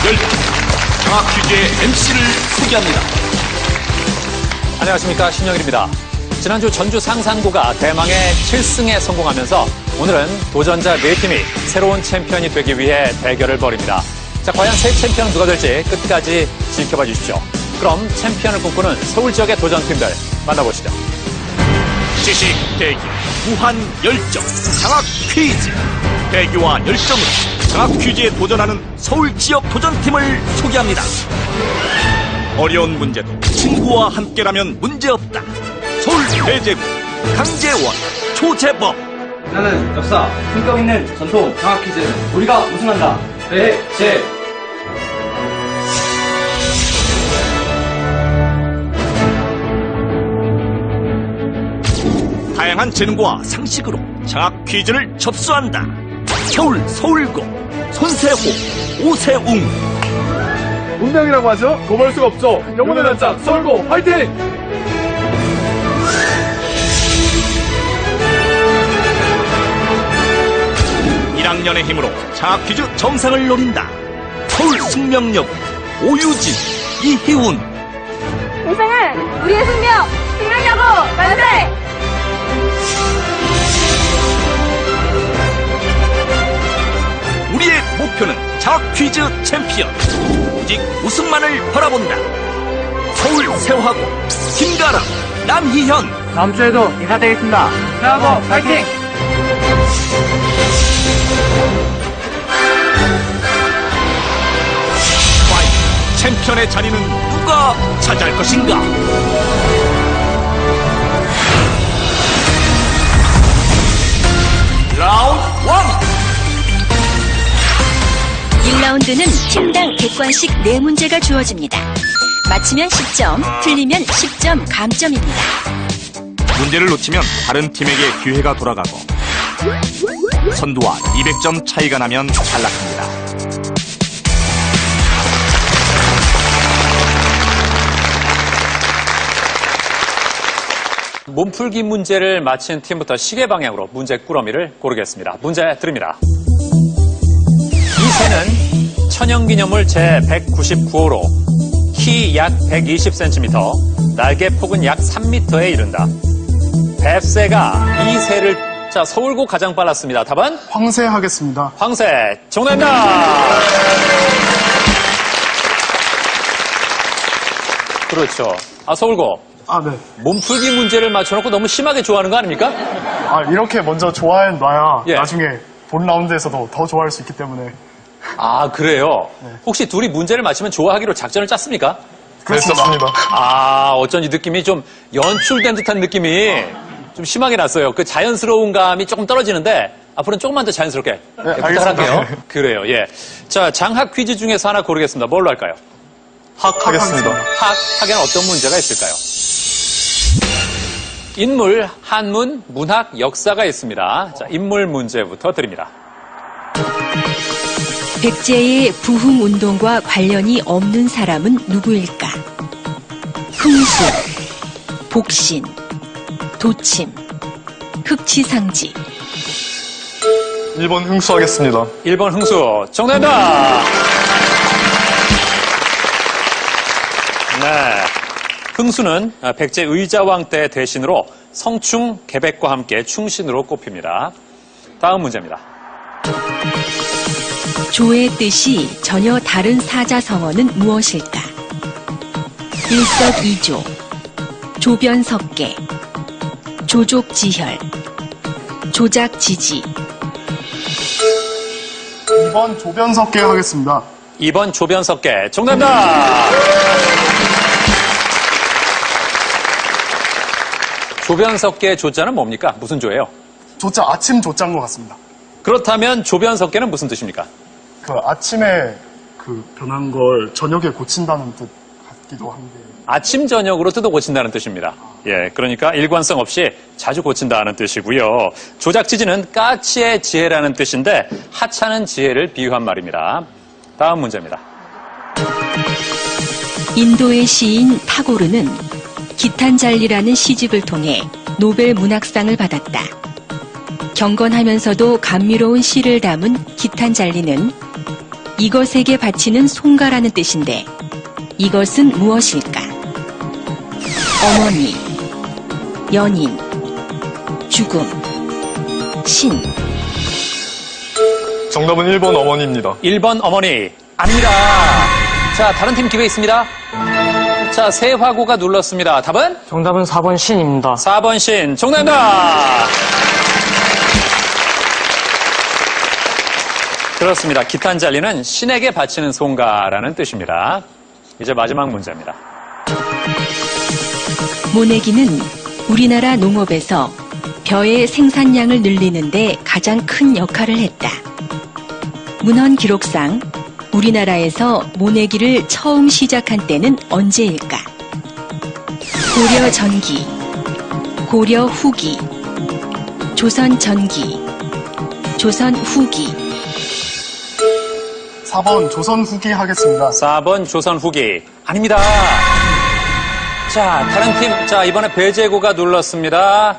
열정, 장학 퀴즈의 MC를 소개합니다. 안녕하십니까, 신영일입니다. 지난주 전주 상산고가 대망의 7승에 성공하면서 오늘은 도전자 4팀이 새로운 챔피언이 되기 위해 대결을 벌입니다. 자, 과연 새 챔피언은 누가 될지 끝까지 지켜봐 주십시오. 그럼 챔피언을 꿈꾸는 서울 지역의 도전팀들 만나보시죠. 지식, 대기, 무한 열정, 장학 퀴즈. 대기와 열정으로 장학 퀴즈에 도전하는 서울 지역 도전팀을 소개합니다. 어려운 문제도 친구와 함께라면 문제없다. 서울 대제구 강재원, 조재범. 나는 역사, 품격 있는 전통 장학 퀴즈 우리가 우승한다. 대제. 다양한 재능과 상식으로 장학 퀴즈를 접수한다. 서울 서울고 손세호, 오세웅. 운명이라고 하죠? 고볼 수가 없죠. 영혼의 단짝 서울고 화이팅! (1학년의) 힘으로 장학 퀴즈 정상을 노린다. 서울 숙명여고 오유진, 이희운. 우승은 우리의 숙명! 숙명여고 만세! 우리의 목표는 장학 퀴즈 챔피언. 오직 우승만을 바라본다. 서울 세화고 김가람, 남희현. 다음 주에도 인사드리겠습니다. 세하고 파이팅! 과연 챔피언의 자리는 누가 차지할 것인가? 라운드 1. 1라운드는 팀당 객관식 4문제가 주어집니다. 맞히면 10점, 틀리면 10점 감점입니다. 문제를 놓치면 다른 팀에게 기회가 돌아가고 선두와 200점 차이가 나면 탈락합니다. 몸풀기 문제를 맞힌 팀부터 시계 방향으로 문제 꾸러미를 고르겠습니다. 문제 드립니다. 이 새는 천연기념물 제199호로 키 약 120cm, 날개 폭은 약 3m에 이른다. 뱁새가 이 새를 서울고 가장 빨랐습니다. 답은? 황새 하겠습니다. 황새. 정답입니다. 그렇죠. 서울고. 네. 몸풀기 문제를 맞춰놓고 너무 심하게 좋아하는 거 아닙니까? 이렇게 먼저 좋아해놔야 예. 나중에 본 라운드에서도 더 좋아할 수 있기 때문에. 그래요? 네. 혹시 둘이 문제를 맞히면 좋아하기로 작전을 짰습니까? 그렇습니다. 어쩐지 느낌이 좀 연출된 듯한 느낌이 좀 심하게 났어요. 그 자연스러운 감이 조금 떨어지는데 앞으로는 조금만 더 자연스럽게 부탁할게요. 알겠습니다. 그래요, 예. 자, 장학 퀴즈 중에서 하나 고르겠습니다. 뭘로 할까요? 하겠습니다. 학에는 어떤 문제가 있을까요? 인물, 한문, 문학, 역사가 있습니다. 자, 인물 문제부터 드립니다. 백제의 부흥운동과 관련이 없는 사람은 누구일까? 흥수, 복신, 도침, 흑치상지. 1번 흥수 하겠습니다. 1번 흥수. 정답입니다. 네. 흥수는 백제 의자왕 때 대신으로 성충, 계백과 함께 충신으로 꼽힙니다. 다음 문제입니다. 조의 뜻이 전혀 다른 사자성어는 무엇일까? 일석이조, 조변석계, 조족지혈, 조작지지. 2번 조변석계 하겠습니다. 2번 조변석계. 정답입니다. 조변석계의 조자는 뭡니까? 무슨 조예요? 조자 아침 조자인 것 같습니다. 그렇다면 조변석계는 무슨 뜻입니까? 아침에 변한 걸 저녁에 고친다는 뜻 같기도 한데. 아침 저녁으로 뜯어 고친다는 뜻입니다. 예, 그러니까 일관성 없이 자주 고친다는 뜻이고요. 조작지지는 까치의 지혜라는 뜻인데 하찮은 지혜를 비유한 말입니다. 다음 문제입니다. 인도의 시인 타고르는 기탄잘리라는 시집을 통해 노벨 문학상을 받았다. 경건하면서도 감미로운 시를 담은 기탄잘리는 이것에게 바치는 송가라는 뜻인데 이것은 무엇일까? 어머니, 연인, 죽음, 신. 정답은 1번 어머니입니다. 1번 어머니. 아닙니다. 자, 다른 팀 기회 있습니다. 자, 세화고가 눌렀습니다. 답은? 정답은 4번 신입니다. 4번 신. 정답입니다. 그렇습니다. 기탄잘리는 신에게 바치는 송가라는 뜻입니다. 이제 마지막 문제입니다. 모내기는 우리나라 농업에서 벼의 생산량을 늘리는데 가장 큰 역할을 했다. 문헌 기록상 우리나라에서 모내기를 처음 시작한 때는 언제일까? 고려 전기, 고려 후기, 조선 전기, 조선 후기. 4번 조선 후기 하겠습니다. 4번 조선 후기. 아닙니다. 자, 다른 팀. 자, 이번에 배재고가 눌렀습니다.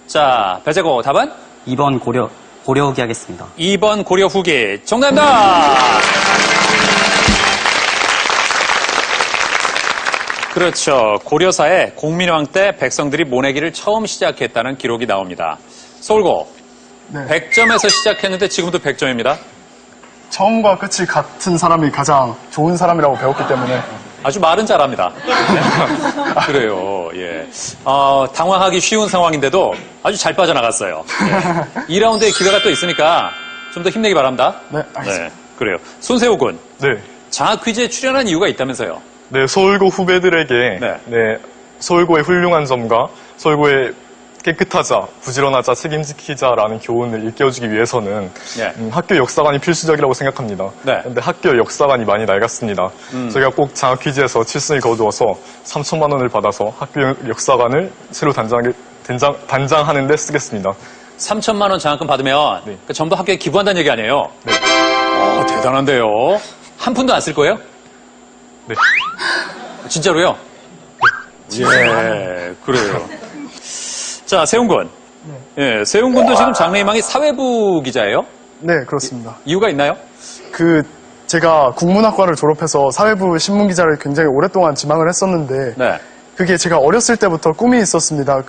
자, 배재고 답은? 2번 고려 후기 하겠습니다. 2번 고려 후기. 정답입니다. 그렇죠. 고려사에 공민왕 때 백성들이 모내기를 처음 시작했다는 기록이 나옵니다. 서울고. 네. 100점에서 시작했는데 지금도 100점입니다. 처음과 끝이 같은 사람이 가장 좋은 사람이라고 배웠기 때문에 아주 말은 잘합니다. 네. 그래요. 예. 당황하기 쉬운 상황인데도 아주 잘 빠져나갔어요. 예. 2라운드에 기회가 또 있으니까 좀 더 힘내기 바랍니다. 네, 알겠습니다. 네, 그래요. 손세호 군, 네. 장학 퀴즈에 출연한 이유가 있다면서요? 네, 서울고 후배들에게 네. 네, 서울고의 훌륭한 점과 서울고의 깨끗하자, 부지런하자, 책임지키자라는 교훈을 일깨워주기 위해서는 예. 학교 역사관이 필수적이라고 생각합니다. 네. 근데 학교 역사관이 많이 낡았습니다. 저희가 꼭 장학 퀴즈에서 7승을 거두어서 3천만 원을 받아서 학교 역사관을 새로 단장하는 데 쓰겠습니다. 3천만 원 장학금 받으면 네. 그 전부 학교에 기부한다는 얘기 아니에요? 네. 대단한데요. 한 푼도 안 쓸 거예요? 네. 진짜로요? 예, 그래요. 자, 세훈 군. 예, 세훈 군도 지금 장래희망이 사회부 기자예요? 네, 그렇습니다. 이유가 있나요? 제가 국문학과를 졸업해서 사회부 신문기자를 굉장히 오랫동안 지망을 했었는데 네. 그게 제가 어렸을 때부터 꿈이 있었습니다.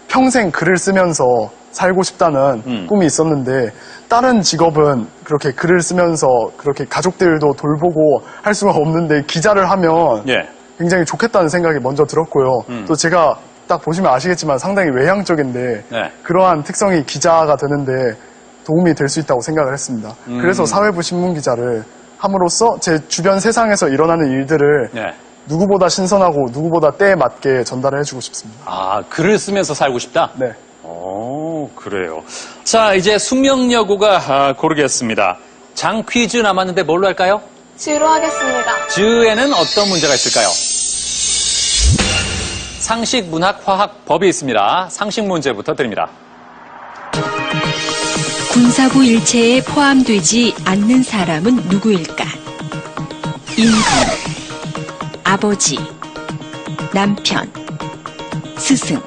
평생 글을 쓰면서 살고 싶다는 꿈이 있었는데 다른 직업은 그렇게 글을 쓰면서 그렇게 가족들도 돌보고 할 수가 없는데 기자를 하면 예. 굉장히 좋겠다는 생각이 먼저 들었고요. 또 제가 딱 보시면 아시겠지만 상당히 외향적인데 네. 그러한 특성이 기자가 되는데 도움이 될 수 있다고 생각을 했습니다. 그래서 사회부 신문기자를 함으로써 제 주변 세상에서 일어나는 일들을 네. 누구보다 신선하고 누구보다 때에 맞게 전달을 해주고 싶습니다. 아, 글을 쓰면서 살고 싶다? 네. 오, 그래요. 자, 이제 숙명여고가 고르겠습니다. 장 퀴즈 남았는데 뭘로 할까요? 주로 하겠습니다. 즈에는 어떤 문제가 있을까요? 상식, 문학, 화학, 법이 있습니다. 상식 문제부터 드립니다. 군사부 일체에 포함되지 않는 사람은 누구일까? 임금, 아버지, 남편, 스승.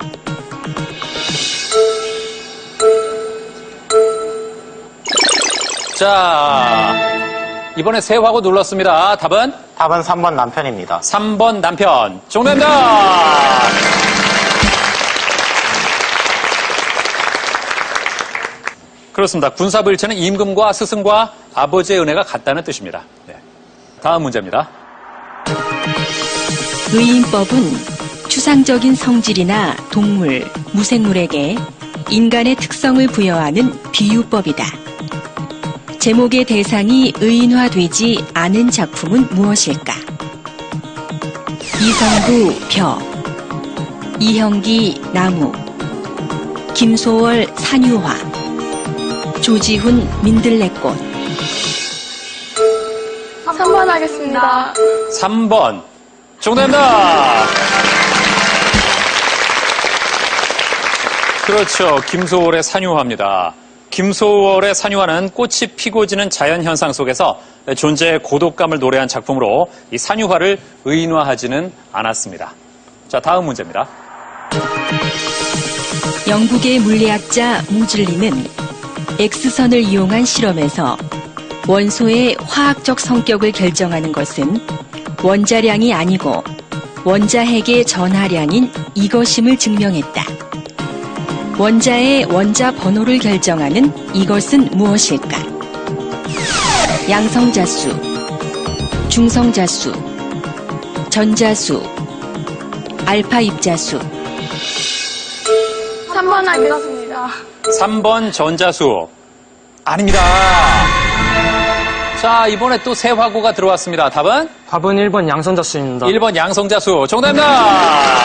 자, 이번에 세화고 눌렀습니다. 답은? 답은 3번 남편입니다. 3번 남편. 정답입니다. 그렇습니다. 군사부 일체는 임금과 스승과 아버지의 은혜가 같다는 뜻입니다. 네. 다음 문제입니다. 의인법은 추상적인 성질이나 동물, 무생물에게 인간의 특성을 부여하는 비유법이다. 제목의 대상이 의인화되지 않은 작품은 무엇일까? 이성구 벼, 이형기 나무, 김소월 산유화, 조지훈 민들레꽃. 3번 하겠습니다. 3번. 정답입니다. 그렇죠. 김소월의 산유화입니다. 김소월의 산유화는 꽃이 피고 지는 자연현상 속에서 존재의 고독감을 노래한 작품으로 이 산유화를 의인화하지는 않았습니다. 자, 다음 문제입니다. 영국의 물리학자 모즐리는 X선을 이용한 실험에서 원소의 화학적 성격을 결정하는 것은 원자량이 아니고 원자핵의 전하량인 이것임을 증명했다. 원자의 원자 번호를 결정하는 이것은 무엇일까? 양성자수, 중성자수, 전자수, 알파 입자수. 3번 하겠습니다. 3번 전자수. 아닙니다. 자, 이번에 또 새 화고가 들어왔습니다. 답은? 답은 1번 양성자수입니다. 1번 양성자수. 정답입니다.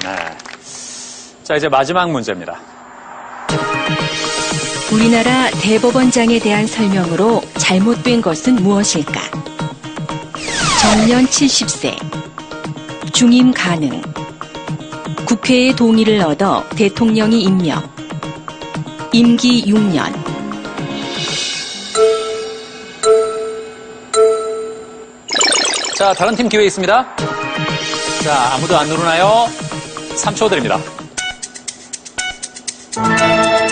네. 자, 이제 마지막 문제입니다. 우리나라 대법원장에 대한 설명으로 잘못된 것은 무엇일까? 정년 70세, 중임 가능, 국회의 동의를 얻어 대통령이 임명, 임기 6년. 자, 다른 팀 기회 있습니다. 자, 아무도 안 누르나요? 3초 드립니다.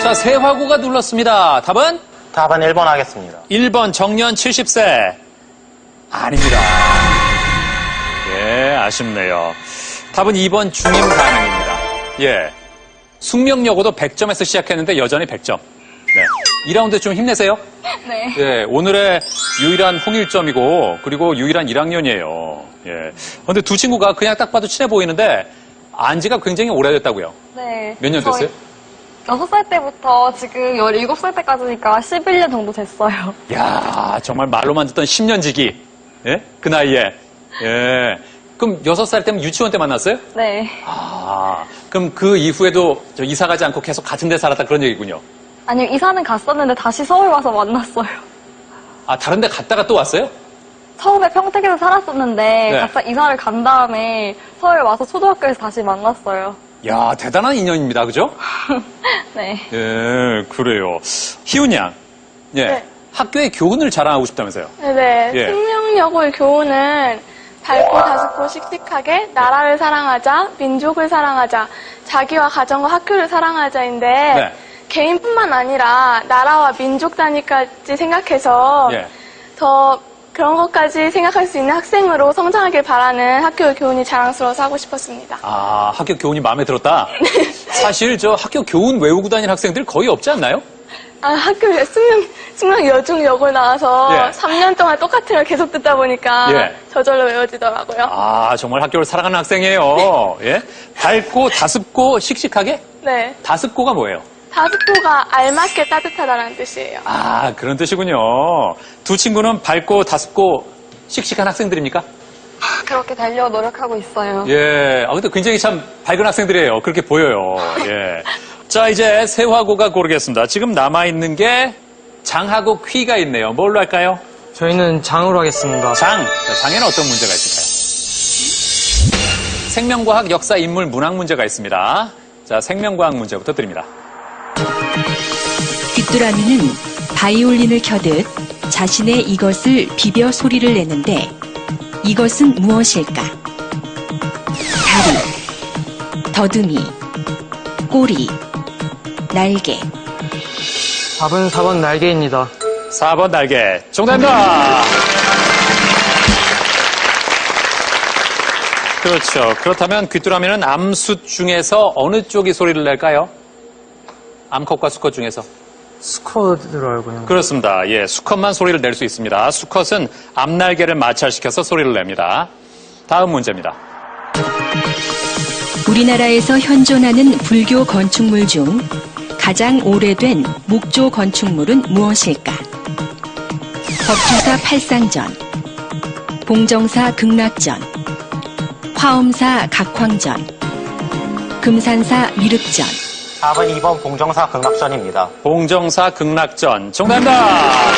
자, 새 화고가 눌렀습니다. 답은? 답은 1번 하겠습니다. 1번 정년 70세. 아닙니다. 예, 아쉽네요. 답은 2번 중임 가능입니다. 예. 숙명여고도 100점에서 시작했는데 여전히 100점. 네. 2라운드 좀 힘내세요. 네. 예, 오늘의 유일한 홍일점이고, 그리고 유일한 1학년이에요. 예. 근데 두 친구가 그냥 딱 봐도 친해 보이는데, 안지가 굉장히 오래됐다고요. 네. 몇 년 됐어요? 6살 때부터 지금 17살 때까지니까 11년 정도 됐어요. 야, 정말 말로만 듣던 10년지기. 예? 그 나이에. 예. 그럼 6살 때면 유치원 때 만났어요? 네. 아, 그럼 그 이후에도 이사 가지 않고 계속 같은 데 살았다 그런 얘기군요. 아니요, 이사는 갔었는데 다시 서울 와서 만났어요. 아, 다른 데 갔다가 또 왔어요? 처음에 평택에서 살았었는데 네. 각자 이사를 간 다음에 서울 와서 초등학교에서 다시 만났어요. 야, 대단한 인연입니다. 그죠? 네. 예, 그래요. 희훈 양. 예. 네. 학교의 교훈을 자랑하고 싶다면서요? 네. 예. 숙명여고의 교훈은 밝고 다습고 씩씩하게 나라를 사랑하자, 민족을 사랑하자, 자기와 가정과 학교를 사랑하자인데 네. 개인뿐만 아니라 나라와 민족 단위까지 생각해서 예. 더 그런 것까지 생각할 수 있는 학생으로 성장하길 바라는 학교의 교훈이 자랑스러워서 하고 싶었습니다. 아, 학교 교훈이 마음에 들었다? 사실 저 학교 교훈 외우고 다니는 학생들 거의 없지 않나요? 아, 학교에 숙명 여중 여고 나와서 예. 3년 동안 똑같은 걸 계속 듣다 보니까 예. 저절로 외워지더라고요. 아, 정말 학교를 사랑하는 학생이에요. 예? 밝고 다습고 씩씩하게? 네. 다습고가 뭐예요? 다습고가 알맞게 따뜻하다는 뜻이에요. 아, 그런 뜻이군요. 두 친구는 밝고 다습고 씩씩한 학생들입니까? 그렇게 되려고 노력하고 있어요. 예. 아, 근데 굉장히 참 밝은 학생들이에요. 그렇게 보여요. 예. 자, 이제 세화고가 고르겠습니다. 지금 남아있는 게 장하고 퀴가 있네요. 뭘로 할까요? 저희는 장으로 하겠습니다. 장. 자, 장에는 어떤 문제가 있을까요? 생명과학, 역사, 인물, 문학 문제가 있습니다. 자, 생명과학 문제부터 드립니다. 귀뚜라미는 바이올린을 켜듯 자신의 이것을 비벼 소리를 내는데 이것은 무엇일까? 다리, 더듬이, 꼬리, 날개. 답은 4번 날개입니다. 4번 날개. 정답입니다. 그렇죠. 그렇다면 귀뚜라미는 암숫 중에서 어느 쪽이 소리를 낼까요? 암컷과 수컷 중에서. 수컷으로 알고 있는. 그렇습니다. 예, 수컷만 소리를 낼 수 있습니다. 수컷은 앞날개를 마찰시켜서 소리를 냅니다. 다음 문제입니다. 우리나라에서 현존하는 불교 건축물 중 가장 오래된 목조 건축물은 무엇일까? 법주사 팔상전, 봉정사 극락전, 화엄사 각황전, 금산사 미륵전. 답은 2번 봉정사 극락전입니다. 봉정사 극락전. 정답입니다.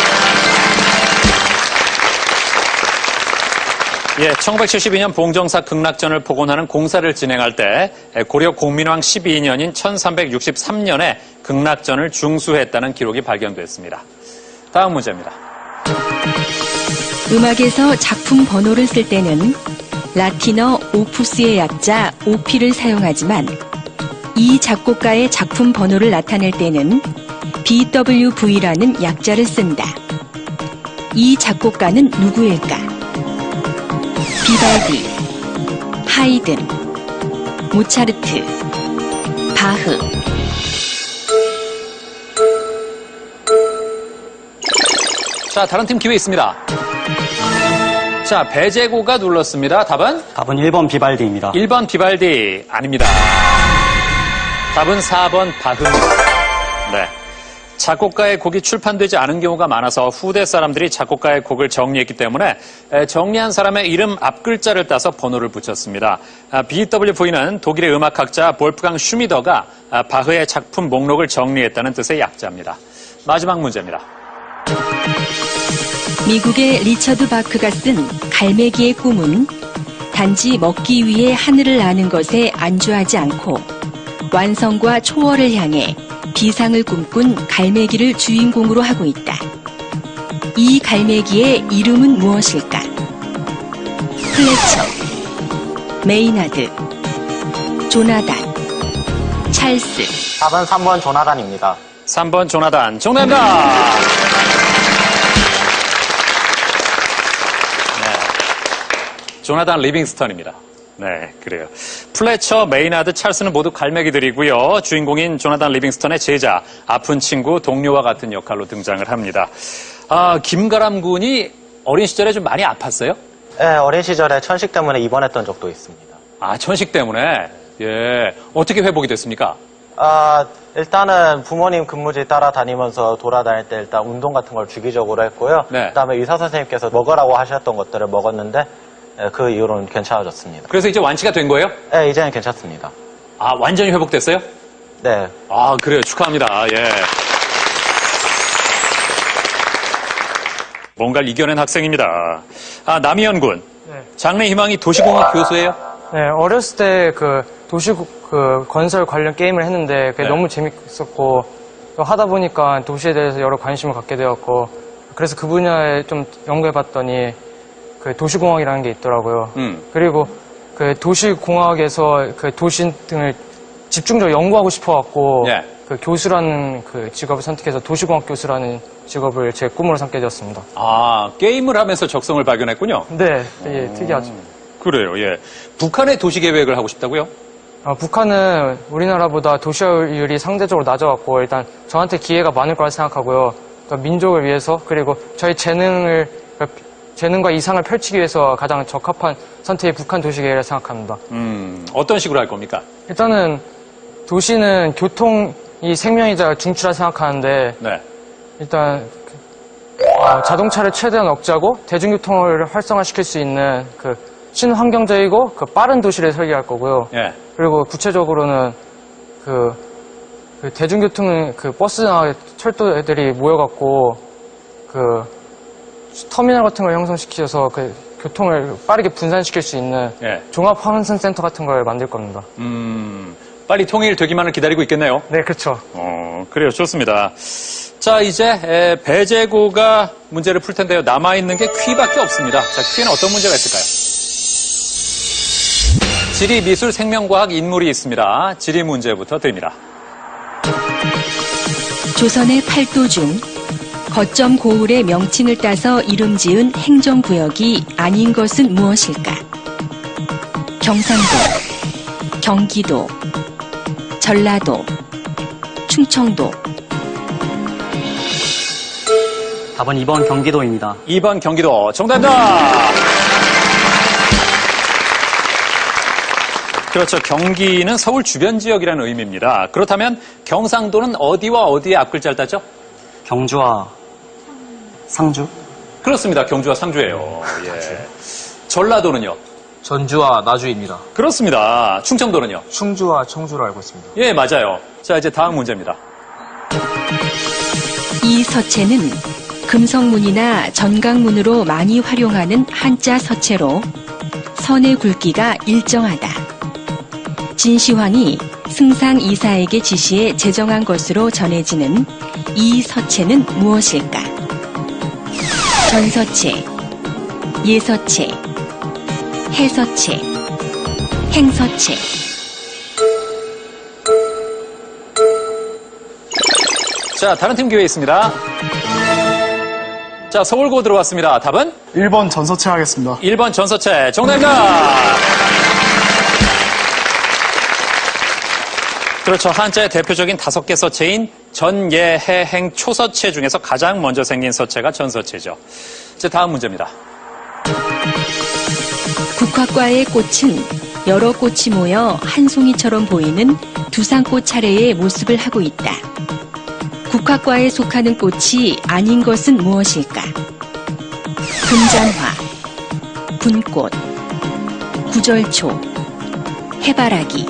예, 1972년 봉정사 극락전을 복원하는 공사를 진행할 때 고려 공민왕 12년인 1363년에 극락전을 중수했다는 기록이 발견됐습니다. 다음 문제입니다. 음악에서 작품 번호를 쓸 때는 라틴어 오푸스의 약자 오피를 사용하지만 이 작곡가의 작품 번호를 나타낼 때는 BWV라는 약자를 쓴다. 이 작곡가는 누구일까? 비발디, 하이든, 모차르트, 바흐. 자, 다른 팀 기회 있습니다. 자, 배재고가 눌렀습니다. 답은? 답은 1번 비발디입니다. 1번 비발디 아닙니다. 답은 4번 바흐입니다. 네. 작곡가의 곡이 출판되지 않은 경우가 많아서 후대 사람들이 작곡가의 곡을 정리했기 때문에 정리한 사람의 이름 앞글자를 따서 번호를 붙였습니다. BWV는 독일의 음악학자 볼프강 슈미더가 바흐의 작품 목록을 정리했다는 뜻의 약자입니다. 마지막 문제입니다. 미국의 리처드 바크가 쓴 갈매기의 꿈은 단지 먹기 위해 하늘을 나는 것에 안주하지 않고 완성과 초월을 향해 비상을 꿈꾼 갈매기를 주인공으로 하고 있다. 이 갈매기의 이름은 무엇일까? 플래처, 메이나드, 조나단, 찰스. 답은 3번 조나단입니다. 3번 조나단 정답입니다. 네. 조나단 리빙스턴입니다. 네, 그래요. 플래처, 메이나드, 찰스는 모두 갈매기들이고요. 주인공인 조나단 리빙스턴의 제자, 아픈 친구, 동료와 같은 역할로 등장을 합니다. 김가람 군이 어린 시절에 좀 많이 아팠어요? 네, 어린 시절에 천식 때문에 입원했던 적도 있습니다. 아, 천식 때문에? 예. 어떻게 회복이 됐습니까? 일단은 부모님 근무지 따라다니면서 돌아다닐 때 일단 운동 같은 걸 주기적으로 했고요. 네. 그다음에 의사 선생님께서 먹으라고 하셨던 것들을 먹었는데 그 이후로는 괜찮아졌습니다. 그래서 이제 완치가 된 거예요? 네, 이제는 괜찮습니다. 아, 완전히 회복됐어요? 네. 아, 그래요. 축하합니다. 예. 뭔가를 이겨낸 학생입니다. 남희연 군. 네. 장래 희망이 도시공학 교수예요? 네, 어렸을 때 도시 건설 관련 게임을 했는데 그게 네. 너무 재밌었고 또 하다 보니까 도시에 대해서 여러 관심을 갖게 되었고 그래서 그 분야에 좀 연구해봤더니 도시공학이라는 게 있더라고요. 그리고 도시공학에서 도시 등을 집중적으로 연구하고 싶어갖고 예. 교수라는 직업을 선택해서 도시공학 교수라는 직업을 제 꿈으로 삼게 되었습니다. 아, 게임을 하면서 적성을 발견했군요. 네, 되게 특이하죠. 그래요, 예. 북한의 도시 계획을 하고 싶다고요? 북한은 우리나라보다 도시화율이 상대적으로 낮아갖고 일단 저한테 기회가 많을 거라 생각하고요. 또 민족을 위해서 그리고 저희 재능과 이상을 펼치기 위해서 가장 적합한 선택이 북한 도시계획이라 생각합니다. 어떤 식으로 할 겁니까? 일단은 도시는 교통이 생명이자 중추라 생각하는데 네. 일단 자동차를 최대한 억제하고 대중교통을 활성화시킬 수 있는 친환경적이고 빠른 도시를 설계할 거고요. 예. 그리고 구체적으로는 대중교통은 버스나 철도들이 모여갖고 터미널 같은 걸 형성시켜서 교통을 빠르게 분산시킬 수 있는 예. 종합환승센터 같은 걸 만들 겁니다. 빨리 통일되기만을 기다리고 있겠네요. 네, 그렇죠. 그래요. 좋습니다. 자, 이제 배재고가 문제를 풀 텐데요. 남아있는 게 퀴밖에 없습니다. 자, 퀴에는 어떤 문제가 있을까요? 지리, 미술, 생명과학, 인물이 있습니다. 지리 문제부터 드립니다. 조선의 팔도 중 거점 고을의 명칭을 따서 이름 지은 행정구역이 아닌 것은 무엇일까? 경상도, 경기도, 전라도, 충청도. 답은 2번 경기도입니다. 2번 경기도 정답입니다. 그렇죠. 경기는 서울 주변 지역이라는 의미입니다. 그렇다면 경상도는 어디와 어디의 앞글자를 따죠? 경주와 상주? 그렇습니다. 경주와 상주예요. 예. 전라도는요? 전주와 나주입니다. 그렇습니다. 충청도는요? 충주와 청주로 알고 있습니다. 예, 맞아요. 자, 이제 다음 문제입니다. 이 서체는 금성문이나 전강문으로 많이 활용하는 한자 서체로 선의 굵기가 일정하다. 진시황이 승상 이사에게 지시해 제정한 것으로 전해지는 이 서체는 무엇일까? 전서체, 예서체, 해서체, 행서체. 자, 다른 팀 기회 있습니다. 자, 서울고 들어왔습니다. 답은? 1번 전서체 하겠습니다. 1번 전서체. 정답입니다. 그렇죠. 한자의 대표적인 5개 서체인 전, 예, 해, 행, 초서체 중에서 가장 먼저 생긴 서체가 전서체죠. 자, 다음 문제입니다. 국화과의 꽃은 여러 꽃이 모여 한 송이처럼 보이는 두상꽃 차례의 모습을 하고 있다. 국화과에 속하는 꽃이 아닌 것은 무엇일까? 금잔화, 분꽃, 구절초, 해바라기.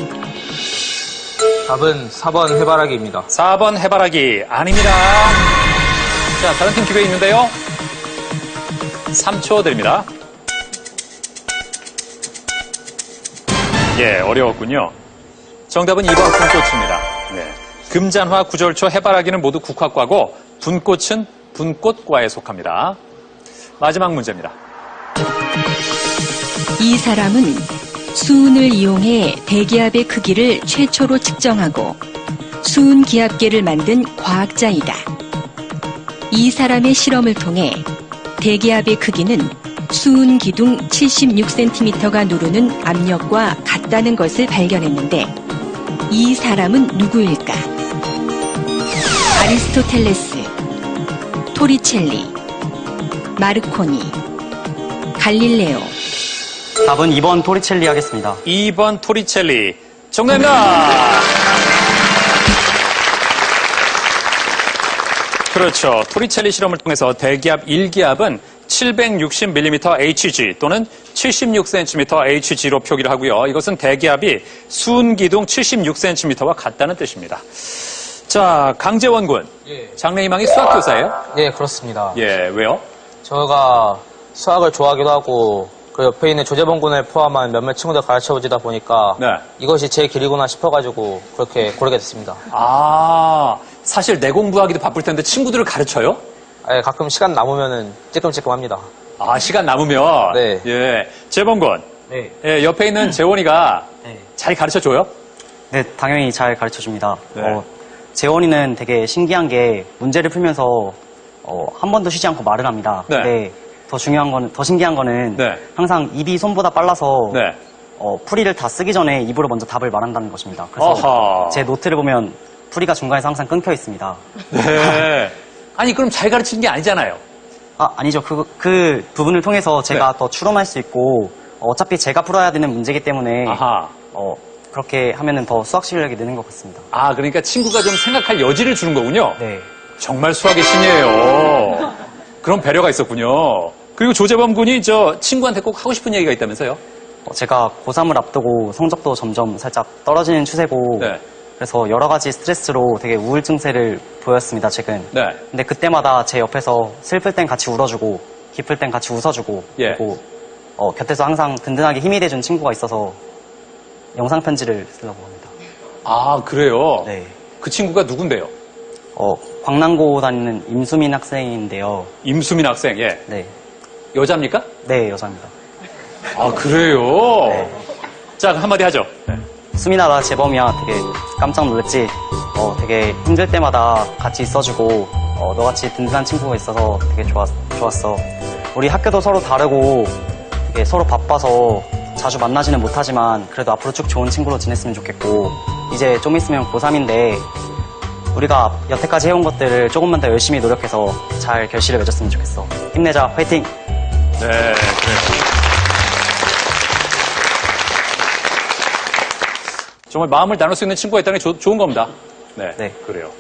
답은 4번 해바라기입니다. 4번 해바라기. 아닙니다. 자, 다른 팀 기회 있는데요. 3초 드립니다. 예, 어려웠군요. 정답은 2번 분꽃입니다. 네. 금잔화, 구절초, 해바라기는 모두 국화과고 분꽃은 분꽃과에 속합니다. 마지막 문제입니다. 이 사람은 수은을 이용해 대기압의 크기를 최초로 측정하고 수은 기압계를 만든 과학자이다. 이 사람의 실험을 통해 대기압의 크기는 수은 기둥 76cm가 누르는 압력과 같다는 것을 발견했는데 이 사람은 누구일까? 아리스토텔레스, 토리첼리, 마르코니, 갈릴레오. 답은 2번 토리첼리 하겠습니다. 2번 토리첼리. 정답입니다. 그렇죠. 토리첼리 실험을 통해서 대기압 1기압은 760mm Hg 또는 76cm Hg로 표기를 하고요. 이것은 대기압이 수은기둥 76cm와 같다는 뜻입니다. 자, 강재원 군. 예. 장래희망이 수학교사예요? 예, 그렇습니다. 예, 왜요? 저가 수학을 좋아하기도 하고 그 옆에 있는 조재범 군을 포함한 몇몇 친구들 가르쳐보지다 보니까 네. 이것이 제 길이구나 싶어가지고 그렇게 고르게 됐습니다. 아, 사실 내 공부하기도 바쁠 텐데 친구들을 가르쳐요? 예, 가끔 시간 남으면은 찔끔찔끔 합니다. 아, 시간 남으면? 네. 예. 재범 군. 네. 예, 옆에 있는 재원이가 네. 잘 가르쳐줘요? 네, 당연히 잘 가르쳐 줍니다. 네. 재원이는 되게 신기한 게 문제를 풀면서 한 번도 쉬지 않고 말을 합니다. 네. 근데 더 신기한 거는 네. 항상 입이 손보다 빨라서 네. 풀이를 다 쓰기 전에 입으로 먼저 답을 말한다는 것입니다. 그래서 어허. 제 노트를 보면 풀이가 중간에서 항상 끊겨 있습니다. 네. 아니, 그럼 잘 가르치는 게 아니잖아요. 아니죠. 그 부분을 통해서 제가 네. 더 추론할 수 있고 어차피 제가 풀어야 되는 문제이기 때문에 아하. 그렇게 하면은 더 수학 실력이 느는 것 같습니다. 아, 그러니까 친구가 좀 생각할 여지를 주는 거군요. 네. 정말 수학의 신이에요. 그런 배려가 있었군요. 그리고 조재범 군이 저 친구한테 꼭 하고 싶은 얘기가 있다면서요? 제가 고3을 앞두고 성적도 점점 살짝 떨어지는 추세고 네. 그래서 여러 가지 스트레스로 되게 우울 증세를 보였습니다, 최근. 네. 근데 그때마다 제 옆에서 슬플 땐 같이 울어주고 기쁠 땐 같이 웃어주고 예. 그리고 곁에서 항상 든든하게 힘이 돼준 친구가 있어서 영상 편지를 쓰려고 합니다. 아, 그래요? 네. 그 친구가 누군데요? 광남고 다니는 임수민 학생인데요. 임수민 학생, 예. 네. 여자입니까? 네, 여자입니다. 아, 그래요? 네. 자, 한마디 하죠. 네. 수민아, 나 재범이야. 되게 깜짝 놀랐지? 되게 힘들 때마다 같이 있어주고, 너같이 든든한 친구가 있어서 되게 좋았어. 우리 학교도 서로 다르고, 되게 서로 바빠서 자주 만나지는 못하지만, 그래도 앞으로 쭉 좋은 친구로 지냈으면 좋겠고, 이제 좀 있으면 고3인데, 우리가 여태까지 해온 것들을 조금만 더 열심히 노력해서 잘 결실을 맺었으면 좋겠어. 힘내자. 화이팅! 네, 그래요. 정말 마음을 나눌 수 있는 친구가 있다는 게 좋은 겁니다. 네, 네. 그래요.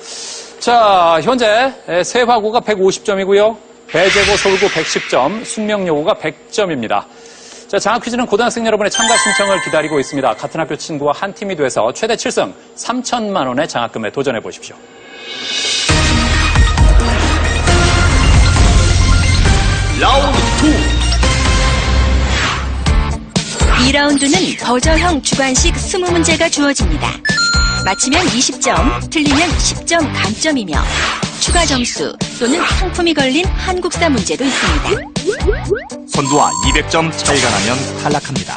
자, 현재 세화고가 150점이고요. 배재고, 서울고 110점, 숙명여고가 100점입니다. 자, 장학 퀴즈는 고등학생 여러분의 참가 신청을 기다리고 있습니다. 같은 학교 친구와 한 팀이 돼서 최대 7승 3천만 원의 장학금에 도전해 보십시오. 2라운드는 버저형 주관식 20문제가 주어집니다. 맞히면 20점, 틀리면 10점 감점이며 추가 점수 또는 상품이 걸린 한국사 문제도 있습니다. 선두와 200점 차이가 나면 탈락합니다.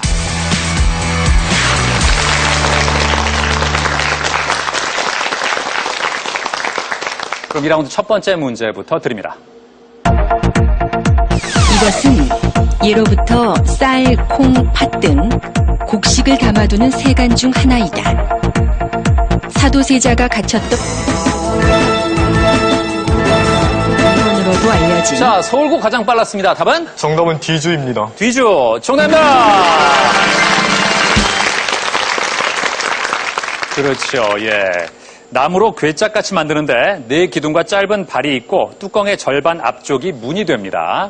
그럼 2라운드 첫 번째 문제부터 드립니다. 이것은 예로부터 쌀, 콩, 팥 등 곡식을 담아두는 세간 중 하나이다. 사도세자가 갇혔던 으로도 알려진 자, 서울고 가장 빨랐습니다. 답은? 정답은 뒤주입니다. 뒤주. 정답입니다. 그렇죠. 예. 나무로 괴짝같이 만드는데 네 기둥과 짧은 발이 있고 뚜껑의 절반 앞쪽이 문이 됩니다.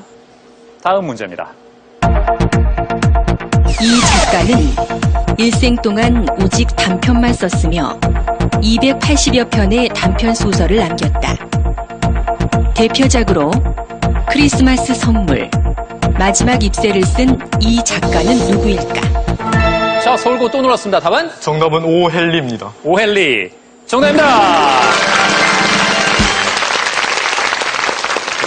다음 문제입니다. 이 작가는 일생 동안 오직 단편만 썼으며 280여 편의 단편 소설을 남겼다. 대표작으로 크리스마스 선물, 마지막 잎새를 쓴 이 작가는 누구일까? 자, 서울고 또 눌렀습니다. 답은? 정답은 오헨리입니다. 오헨리. 정답입니다.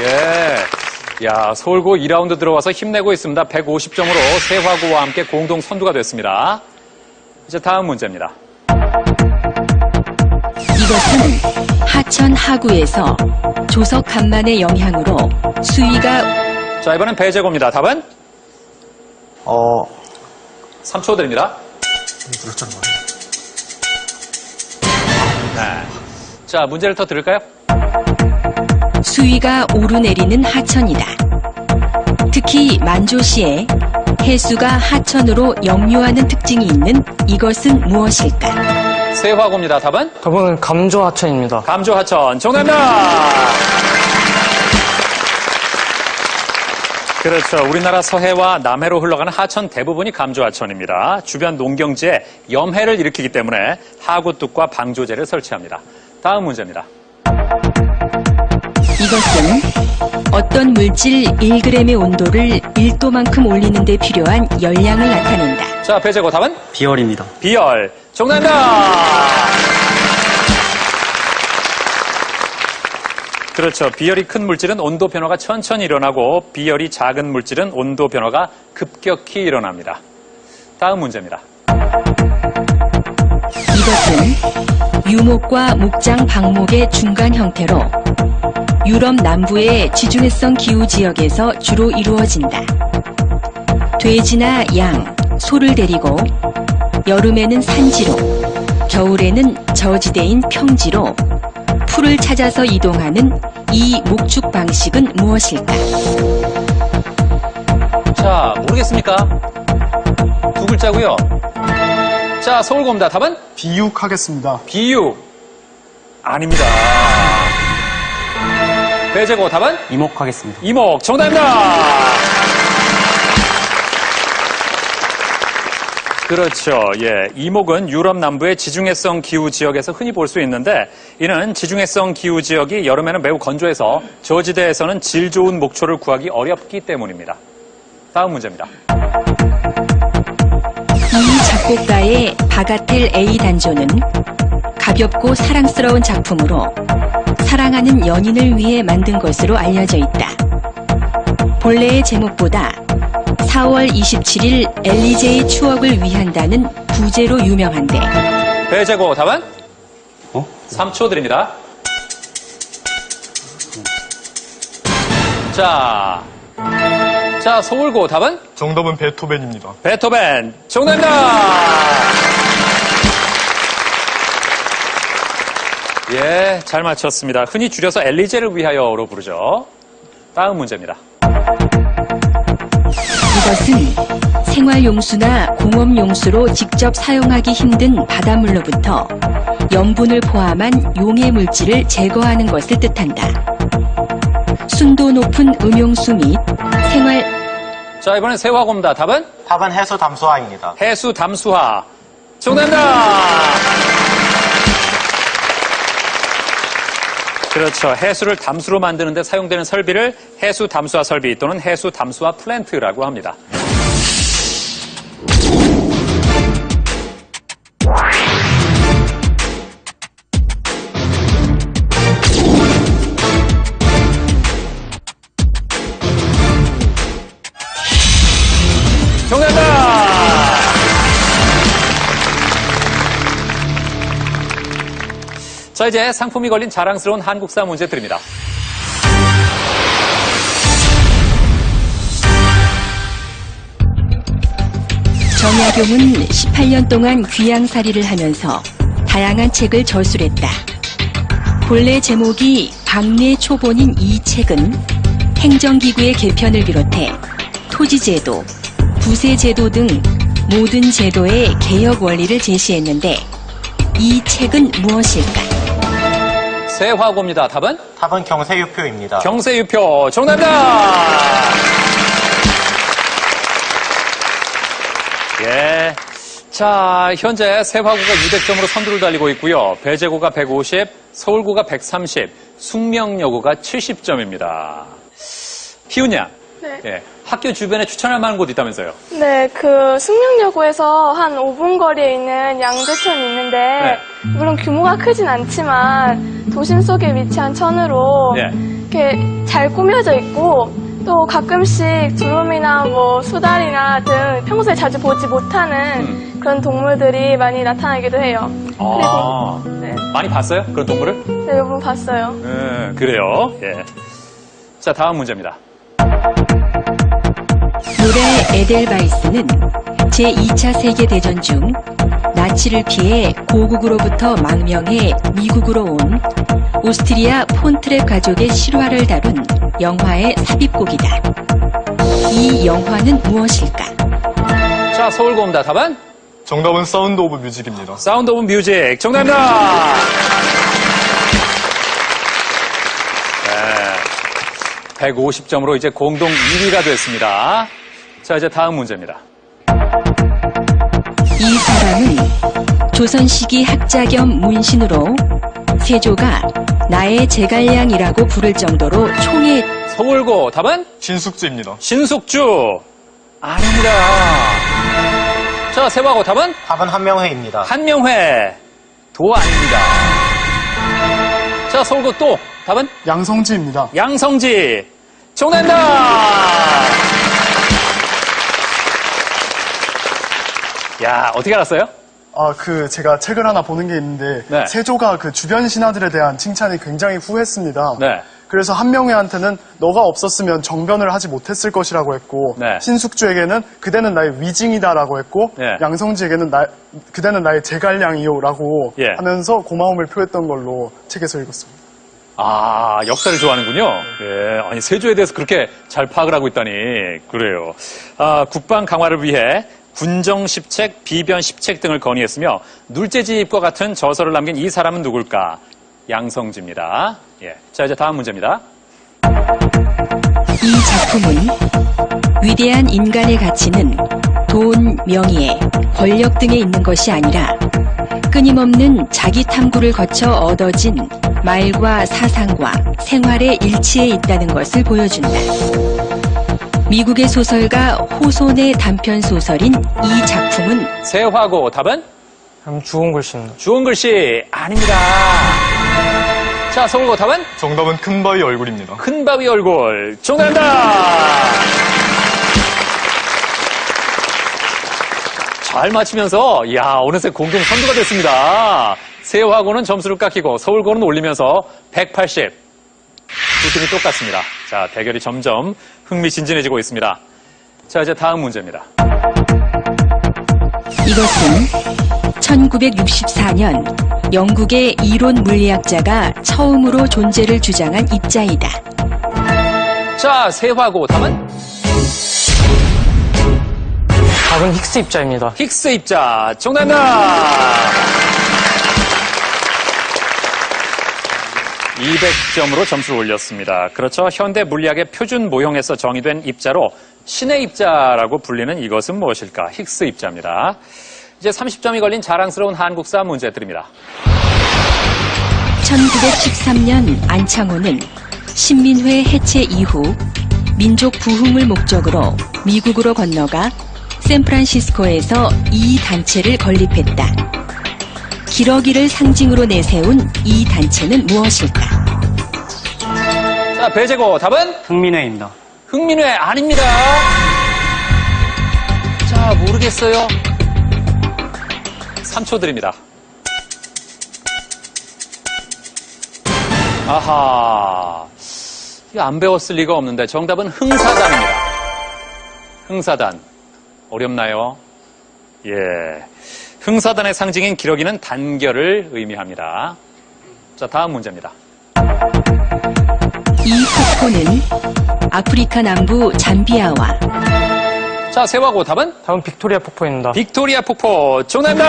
예. 야, 서울고 2라운드 들어와서 힘내고 있습니다. 150점으로 세화고와 함께 공동 선두가 됐습니다. 이제 다음 문제입니다. 이것은 하천 하구에서 조석 간만의 영향으로 수위가 자, 이번엔 배제고입니다. 답은? 3초 드립니다. 네. 자, 문제를 더 들을까요? 수위가 오르내리는 하천이다. 특히 만조시에 해수가 하천으로 역류하는 특징이 있는 이것은 무엇일까? 세화고입니다. 답은? 답은 감조하천입니다. 감조하천. 정답입니다. 그렇죠. 우리나라 서해와 남해로 흘러가는 하천 대부분이 감조하천입니다. 주변 농경지에 염해를 일으키기 때문에 하구뚝과 방조제를 설치합니다. 다음 문제입니다. 이것은 어떤 물질 1g의 온도를 1도만큼 올리는 데 필요한 열량을 나타낸다. 자, 배제고 답은? 비열입니다. 비열. 정답입니다. 그렇죠. 비열이 큰 물질은 온도 변화가 천천히 일어나고 비열이 작은 물질은 온도 변화가 급격히 일어납니다. 다음 문제입니다. 이것은 유목과 목장 방목의 중간 형태로 유럽 남부의 지중해성 기후 지역에서 주로 이루어진다. 돼지나 양, 소를 데리고 여름에는 산지로, 겨울에는 저지대인 평지로 풀을 찾아서 이동하는 이 목축 방식은 무엇일까? 자, 모르겠습니까? 두 글자고요. 자, 서울고입니다. 답은? 비육하겠습니다. 비육. 아닙니다. 배제고 답은? 이목하겠습니다. 이목. 정답입니다. 그렇죠. 예. 이목은 유럽 남부의 지중해성 기후 지역에서 흔히 볼 수 있는데 이는 지중해성 기후 지역이 여름에는 매우 건조해서 저지대에서는 질 좋은 목초를 구하기 어렵기 때문입니다. 다음 문제입니다. 이 작곡가의 바가텔 A 단조는 가볍고 사랑스러운 작품으로 사랑하는 연인을 위해 만든 것으로 알려져 있다. 본래의 제목보다 4월 27일 엘리제의 추억을 위한다는 부제로 유명한데. 배제고 답은? 3초 드립니다. 자, 서울고 답은? 정답은 베토벤입니다. 베토벤. 정답입니다. 예, 잘 맞췄습니다. 흔히 줄여서 엘리제를 위하여로 부르죠. 다음 문제입니다. 이것은 생활용수나 공업용수로 직접 사용하기 힘든 바닷물로부터 염분을 포함한 용해 물질을 제거하는 것을 뜻한다. 순도 높은 음용수 및 자, 이번엔 세화고입니다. 답은? 답은 해수 담수화입니다. 해수 담수화. 정답입니다. 그렇죠. 해수를 담수로 만드는 데 사용되는 설비를 해수 담수화 설비 또는 해수 담수화 플랜트라고 합니다. 정답입니다. 자, 이제 상품이 걸린 자랑스러운 한국사 문제 드립니다. 정약용은 18년 동안 귀양살이를 하면서 다양한 책을 저술했다. 본래 제목이 박례초본인 이 책은 행정기구의 개편을 비롯해 토지제도, 부세제도 등 모든 제도의 개혁 원리를 제시했는데 이 책은 무엇일까? 세화고입니다. 답은? 답은 경세유표입니다. 경세유표. 정답입니다. 예. 자, 현재 세화고가 200점으로 선두를 달리고 있고요. 배제고가 150, 서울고가 130, 숙명여고가 70점입니다. 희훈 양. 네. 예. 학교 주변에 추천할 만한 곳 있다면서요? 네, 그 숙명여고에서 한 5분 거리에 있는 양재천이 있는데 네. 물론 규모가 크진 않지만 도심 속에 위치한 천으로 네. 이렇게 잘 꾸며져 있고 또 가끔씩 두루미나 뭐 수달이나 등 평소에 자주 보지 못하는 그런 동물들이 많이 나타나기도 해요. 아, 그리고 네, 많이 봤어요? 그런 동물을? 네, 몇 번 봤어요. 그래요. 예. 자, 다음 문제입니다. 노래 에델바이스는 제2차 세계대전 중 나치를 피해 고국으로부터 망명해 미국으로 온 오스트리아 폰트랩 가족의 실화를 다룬 영화의 삽입곡이다. 이 영화는 무엇일까? 자, 서울고입니다. 답은? 정답은 사운드 오브 뮤직입니다. 사운드 오브 뮤직. 정답입니다. 네. 150점으로 이제 공동 1위가 됐습니다. 자, 이제 다음 문제입니다. 이 사람은 조선시기 학자 겸 문신으로 세조가 나의 제갈량이라고 부를 정도로 총에 서울고 답은? 신숙주입니다. 신숙주. 아닙니다. 자, 세화고 답은? 답은 한명회입니다. 한명회. 도 아닙니다. 자, 서울고 또 답은? 양성지입니다. 양성지. 정답입니다. 야, 어떻게 알았어요? 제가 책을 하나 보는 게 있는데, 네. 세조가 그 주변 신하들에 대한 칭찬이 굉장히 후했습니다. 네. 그래서 한명회한테는 너가 없었으면 정변을 하지 못했을 것이라고 했고, 네. 신숙주에게는 그대는 나의 위징이다라고 했고, 네. 양성지에게는 그대는 나의 제갈량이요라고 예. 하면서 고마움을 표했던 걸로 책에서 읽었습니다. 아, 역사를 좋아하는군요. 예, 아니, 세조에 대해서 그렇게 잘 파악을 하고 있다니. 그래요. 아, 국방 강화를 위해 군정 10책, 비변 10책 등을 건의했으며 눌제지입과 같은 저서를 남긴 이 사람은 누굴까? 양성지입니다. 예. 자, 이제 다음 문제입니다. 이 작품은 위대한 인간의 가치는 돈, 명예, 권력 등에 있는 것이 아니라 끊임없는 자기 탐구를 거쳐 얻어진 말과 사상과 생활의 일치에 있다는 것을 보여준다. 미국의 소설가 호손의 단편 소설인 이 작품은 세화고 답은? 그럼 주홍 글씨입니다. 주홍 글씨 아닙니다. 자, 서울고 답은? 정답은 큰바위 얼굴입니다. 큰바위 얼굴. 정답입니다. 잘 맞히면서 어느새 공동 선두가 됐습니다. 세화고는 점수를 깎이고 서울고는 올리면서 180. 두 팀이 똑같습니다. 자, 대결이 점점 흥미진진해지고 있습니다. 자, 이제 다음 문제입니다. 이것은 1964년 영국의 이론 물리학자가 처음으로 존재를 주장한 입자이다. 자, 세화고 답은? 답은 힉스 입자입니다. 힉스 입자. 정답입니다. 200점으로 점수를 올렸습니다. 그렇죠. 현대 물리학의 표준 모형에서 정의된 입자로 신의 입자라고 불리는 이것은 무엇일까? 힉스 입자입니다. 이제 30점이 걸린 자랑스러운 한국사 문제 드립니다. 1913년 안창호는 신민회 해체 이후 민족 부흥을 목적으로 미국으로 건너가 샌프란시스코에서 이 단체를 건립했다. 기러기를 상징으로 내세운 이 단체는 무엇일까? 자, 배제고 답은? 흥민회입니다. 흥민회 아닙니다. 자, 모르겠어요. 3초 드립니다. 아하. 이거 안 배웠을 리가 없는데 정답은 흥사단입니다. 흥사단. 어렵나요? 예. 흥사단의 상징인 기러기는 단결을 의미합니다. 자, 다음 문제입니다. 이 폭포는 아프리카 남부 잠비아와 자, 세화고 답은? 답은 빅토리아 폭포입니다. 빅토리아 폭포. 정답입니다.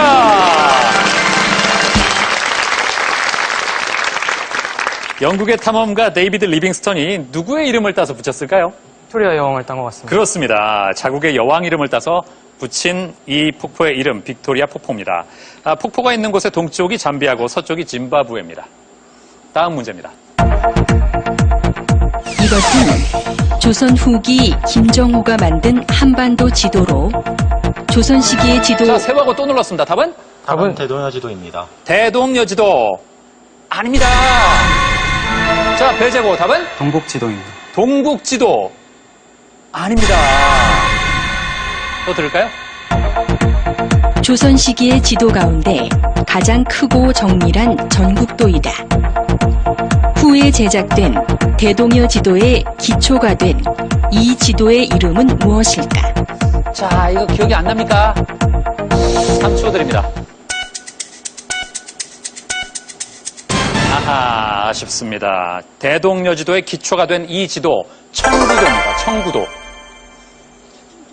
영국의 탐험가 데이비드 리빙스턴이 누구의 이름을 따서 붙였을까요? 빅토리아 여왕을 딴 것 같습니다. 그렇습니다. 자국의 여왕 이름을 따서 붙인 이 폭포의 이름 빅토리아 폭포입니다. 폭포가 있는 곳의 동쪽이 잠비아고 서쪽이 짐바브웨입니다. 다음 문제입니다. 이것은 조선 후기 김정호가 만든 한반도 지도로 조선 시기의 지도 자, 세화고 또 눌렀습니다. 답은? 답은 대동여지도입니다. 대동여지도. 아닙니다. 자, 배제고 답은? 동북지도입니다. 동북지도. 아닙니다. 또 들을까요? 조선 시기의 지도 가운데 가장 크고 정밀한 전국도이다. 후에 제작된 대동여 지도의 기초가 된 이 지도의 이름은 무엇일까? 자, 이거 기억이 안 납니까? 3초 드립니다. 아하, 아쉽습니다. 대동여지도의 기초가 된 이 지도, 청구도입니다. 청구도.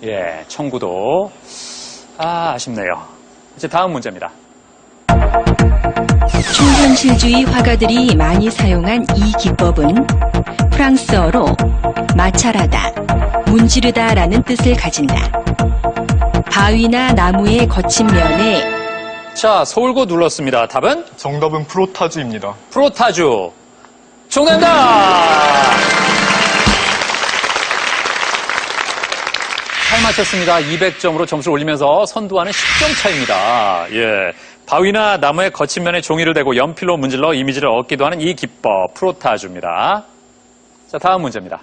예, 청구도. 아, 아쉽네요. 이제 다음 문제입니다. 초현실주의 화가들이 많이 사용한 이 기법은 프랑스어로 마찰하다, 문지르다라는 뜻을 가진다. 바위나 나무의 거친 면에 자, 서울고 눌렀습니다. 답은? 정답은 프로타주입니다. 프로타주. 정답입니다! 잘 맞췄습니다. 200점으로 점수를 올리면서 선두와는 10점 차이입니다. 예. 바위나 나무의 거친 면에 종이를 대고 연필로 문질러 이미지를 얻기도 하는 이 기법, 프로타주입니다. 자, 다음 문제입니다.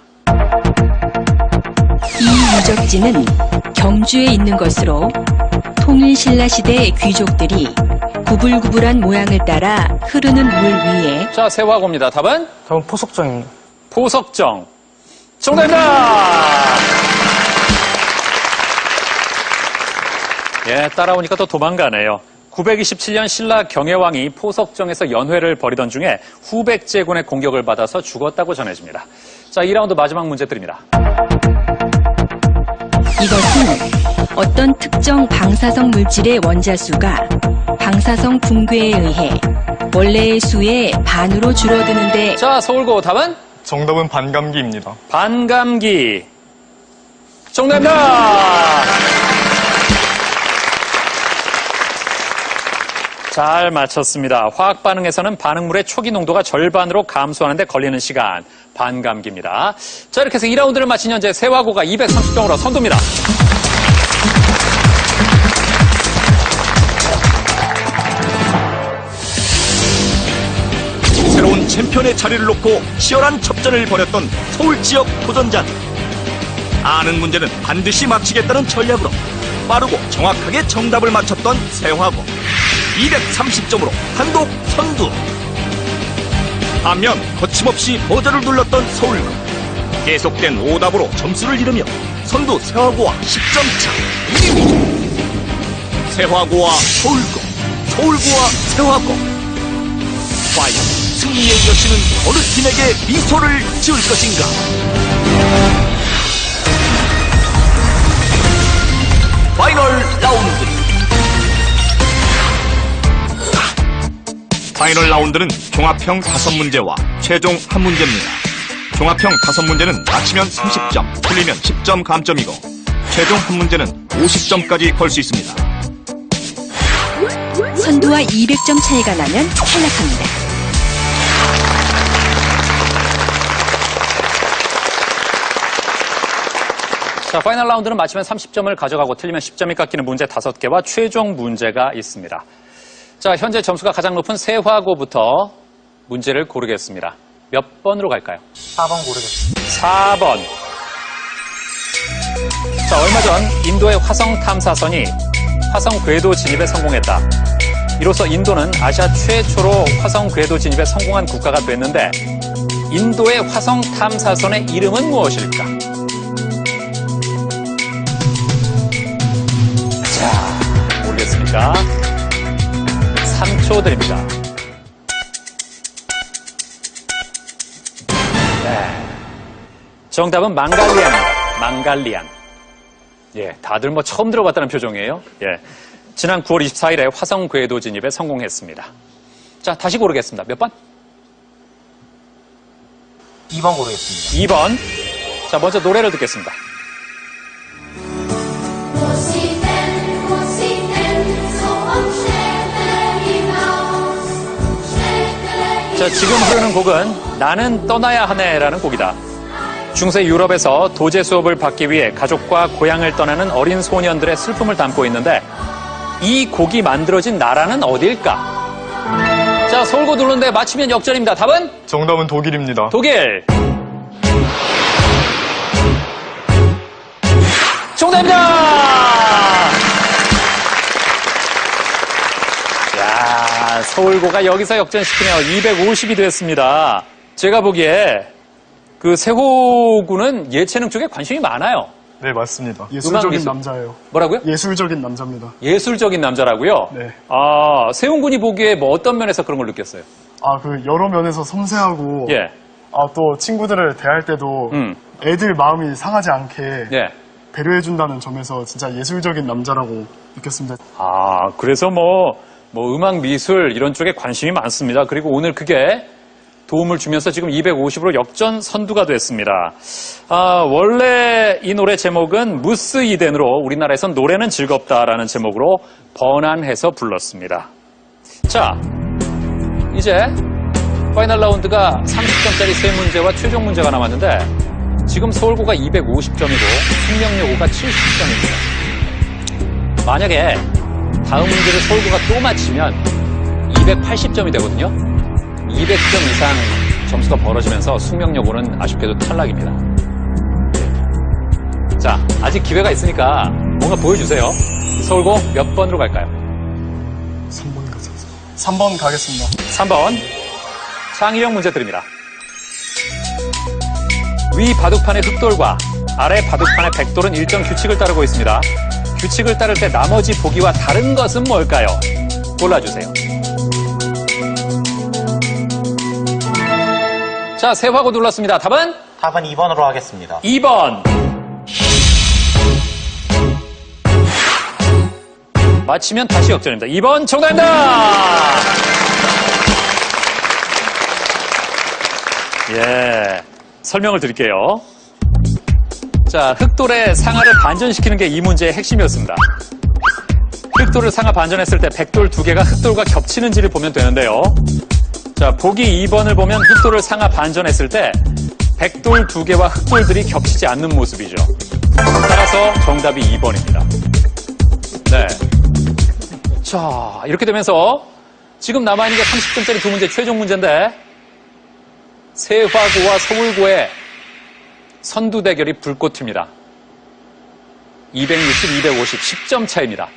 이 유적지는 경주에 있는 것으로 통일신라 시대 귀족들이 구불구불한 모양을 따라 흐르는 물 위에 자, 세화고입니다. 답은? 답은 포석정입니다. 포석정. 정답입니다! 예, 따라오니까 또 도망가네요. 927년 신라 경혜왕이 포석정에서 연회를 벌이던 중에 후백제군의 공격을 받아서 죽었다고 전해집니다. 자, 2라운드 마지막 문제 드립니다. 이것은 어떤 특정 방사성 물질의 원자수가 방사성 붕괴에 의해 원래의 수의 반으로 줄어드는데 자, 서울고 답은? 정답은 반감기입니다. 반감기. 정답입니다! 잘 맞췄습니다. 화학 반응에서는 반응물의 초기 농도가 절반으로 감소하는 데 걸리는 시간, 반감기입니다. 자, 이렇게 해서 2라운드를 마친 현재 세화고가 230점으로 선두입니다. 새로운 챔피언의 자리를 놓고 치열한 접전을 벌였던 서울 지역 도전자들. 아는 문제는 반드시 맞히겠다는 전략으로 빠르고 정확하게 정답을 맞췄던 세화고 230점으로 단독 선두. 반면 거침없이 버저를 눌렀던 서울고 계속된 오답으로 점수를 잃으며 선두 세화고와 10점 차 2위. 세화고와 서울고, 서울고와 세화고. 과연 승리의 여신은 어느 팀에게 미소를 지을 것인가? 파이널 라운드. 파이널 라운드는 종합형 5문제와 최종 1문제입니다. 종합형 5문제는 맞히면 30점, 틀리면 10점 감점이고 최종 1문제는 50점까지 걸 수 있습니다. 선두와 200점 차이가 나면 탈락합니다. 자, 파이널 라운드는 맞히면 30점을 가져가고 틀리면 10점이 깎이는 문제 5개와 최종 문제가 있습니다. 자, 현재 점수가 가장 높은 세화고부터 문제를 고르겠습니다. 몇 번으로 갈까요? 4번 고르겠습니다. 4번. 자, 얼마 전 인도의 화성 탐사선이 화성 궤도 진입에 성공했다. 이로써 인도는 아시아 최초로 화성 궤도 진입에 성공한 국가가 됐는데 인도의 화성 탐사선의 이름은 무엇일까? 자, 모르겠습니까? 3초 드립니다. 네. 정답은 망갈리안입니다. 망갈리안. 예, 다들 뭐 처음 들어봤다는 표정이에요. 예. 지난 9월 24일에 화성 궤도 진입에 성공했습니다. 자, 다시 고르겠습니다. 몇 번? 2번 고르겠습니다. 2번. 자, 먼저 노래를 듣겠습니다. 자, 지금 흐르는 곡은 나는 떠나야 하네라는 곡이다. 중세 유럽에서 도제 수업을 받기 위해 가족과 고향을 떠나는 어린 소년들의 슬픔을 담고 있는데 이 곡이 만들어진 나라는 어디일까? 자, 서울고 누르는데 맞히면 역전입니다. 답은? 정답은 독일입니다. 독일. 정답입니다! 야, 서울고가 여기서 역전시키네요. 250이 됐습니다. 제가 보기에 그 세호군은 예체능 쪽에 관심이 많아요. 네, 맞습니다. 예술적인 미술. 남자예요. 뭐라고요? 예술적인 남자입니다. 예술적인 남자라고요? 네. 아, 세훈군이 보기에 뭐 어떤 면에서 그런 걸 느꼈어요? 아, 그 여러 면에서 섬세하고 예. 아, 또 친구들을 대할 때도 애들 마음이 상하지 않게 예. 배려해준다는 점에서 진짜 예술적인 남자라고 느꼈습니다. 아, 그래서 뭐 음악, 미술 이런 쪽에 관심이 많습니다. 그리고 오늘 그게 도움을 주면서 지금 250으로 역전 선두가 됐습니다. 아, 원래 이 노래 제목은 무스 이덴으로 우리나라에선 노래는 즐겁다라는 제목으로 번안해서 불렀습니다. 자, 이제 파이널 라운드가 30점짜리 세 문제와 최종 문제가 남았는데 지금 서울고가 250점이고 숙명여고가 70점입니다. 만약에 다음 문제를 서울고가 또 맞히면 280점이 되거든요. 200점 이상 점수가 벌어지면서 숙명여고는 아쉽게도 탈락입니다. 자, 아직 기회가 있으니까 뭔가 보여주세요. 서울고 몇 번으로 갈까요? 3번 가자. 3번 가겠습니다. 3번. 창의력 문제 드립니다. 위 바둑판의 흑돌과 아래 바둑판의 백돌은 일정 규칙을 따르고 있습니다. 규칙을 따를 때 나머지 보기와 다른 것은 뭘까요? 골라주세요. 자, 세화고 눌렀습니다. 답은? 답은 2번으로 하겠습니다. 2번. 맞히면 다시 역전입니다. 2번 정답입니다. 예. 설명을 드릴게요. 자, 흑돌의 상하를 반전시키는 게 이 문제의 핵심이었습니다. 흑돌을 상하 반전했을 때 백돌 두 개가 흑돌과 겹치는지를 보면 되는데요. 자, 보기 2번을 보면 흑돌을 상하 반전했을 때 백돌 두 개와 흑돌들이 겹치지 않는 모습이죠. 따라서 정답이 2번입니다. 네. 자, 이렇게 되면서 지금 남아있는 게 30점짜리 두 문제 최종 문제인데 세화고와 서울고의 선두 대결이 불꽃 튑니다. 260, 250, 10점 차이입니다.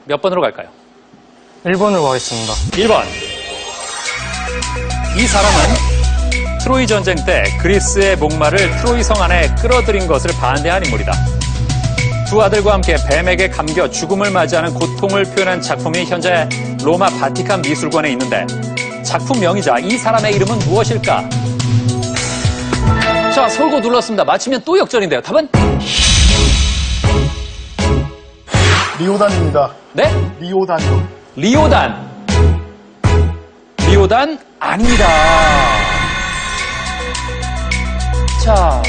몇 번으로 갈까요? 1번으로 가겠습니다. 1번. 이 사람은 트로이 전쟁 때 그리스의 목마를 트로이 성 안에 끌어들인 것을 반대한 인물이다. 두 아들과 함께 뱀에게 감겨 죽음을 맞이하는 고통을 표현한 작품이 현재 로마 바티칸 미술관에 있는데 작품명이자 이 사람의 이름은 무엇일까? 자, 서울고 눌렀습니다. 맞히면 또 역전인데요. 답은? 리오단입니다. 네? 리오단이요. 리오단. 리오단 아닙니다. 자,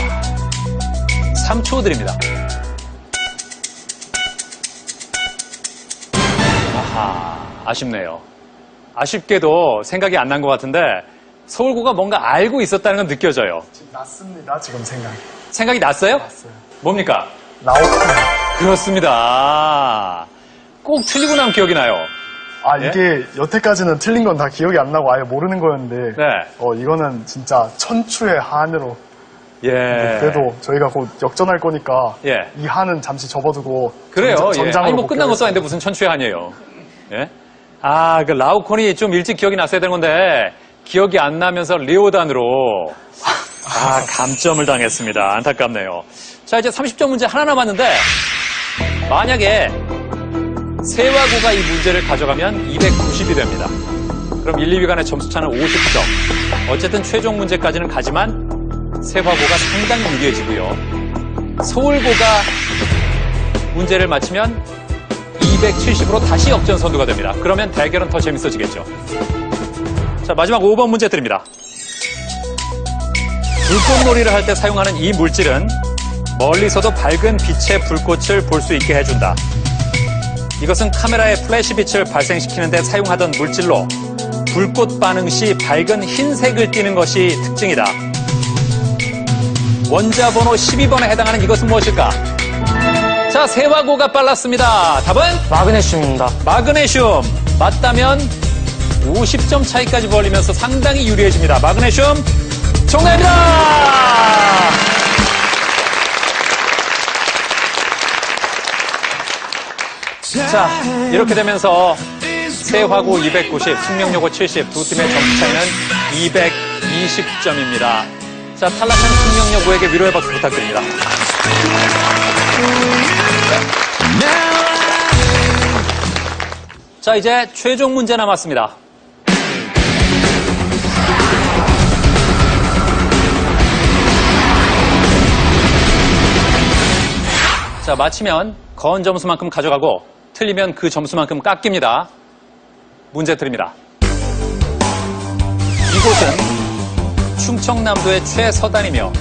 3초 드립니다. 아하, 아쉽네요. 아쉽게도 생각이 안 난 것 같은데 서울고가 뭔가 알고 있었다는 건 느껴져요. 났습니다, 지금 생각이. 생각이 났어요? 났어요. 뭡니까? 라오프. 그렇습니다. 꼭 틀리고 나면 기억이 나요. 아, 예? 이게 여태까지는 틀린 건 다 기억이 안 나고 아예 모르는 거였는데 네. 이거는 진짜 천추의 한으로 예. 그래도 저희가 곧 역전할 거니까 예. 이 한은 잠시 접어두고 그래요. 예. 전장으로 아니, 뭐 끝난 것도 복귀하겠습니다. 아닌데 무슨 천추의 한이에요. 예. 그 라우콘이 좀 일찍 기억이 났어야 되는 건데, 기억이 안 나면서 리오단으로, 감점을 당했습니다. 안타깝네요. 자, 이제 30점 문제 하나 남았는데, 만약에 세화고가 이 문제를 가져가면 290이 됩니다. 그럼 1, 2위 간의 점수 차는 50점. 어쨌든 최종 문제까지는 가지만, 세화고가 상당히 유리해지고요. 서울고가 문제를 맞히면 270으로 다시 역전 선두가 됩니다. 그러면 대결은 더 재밌어지겠죠. 자, 마지막 5번 문제 드립니다. 불꽃놀이를 할 때 사용하는 이 물질은 멀리서도 밝은 빛의 불꽃을 볼 수 있게 해준다. 이것은 카메라의 플래시 빛을 발생시키는 데 사용하던 물질로 불꽃 반응 시 밝은 흰색을 띠는 것이 특징이다. 원자 번호 12번에 해당하는 이것은 무엇일까? 자, 세화고가 빨랐습니다. 답은? 마그네슘입니다. 마그네슘. 맞다면 50점 차이까지 벌리면서 상당히 유리해집니다. 마그네슘 정답입니다. 자, 이렇게 되면서 세화고 290, 숙명여고 70, 두 팀의 점수 차이는 220점입니다. 자, 탈락한 숙명여고에게 위로의 박수 부탁드립니다. 자, 이제 최종 문제 남았습니다. 자, 맞히면 건 점수만큼 가져가고 틀리면 그 점수만큼 깎입니다. 문제 드립니다. 이곳은 충청남도의 최서단이며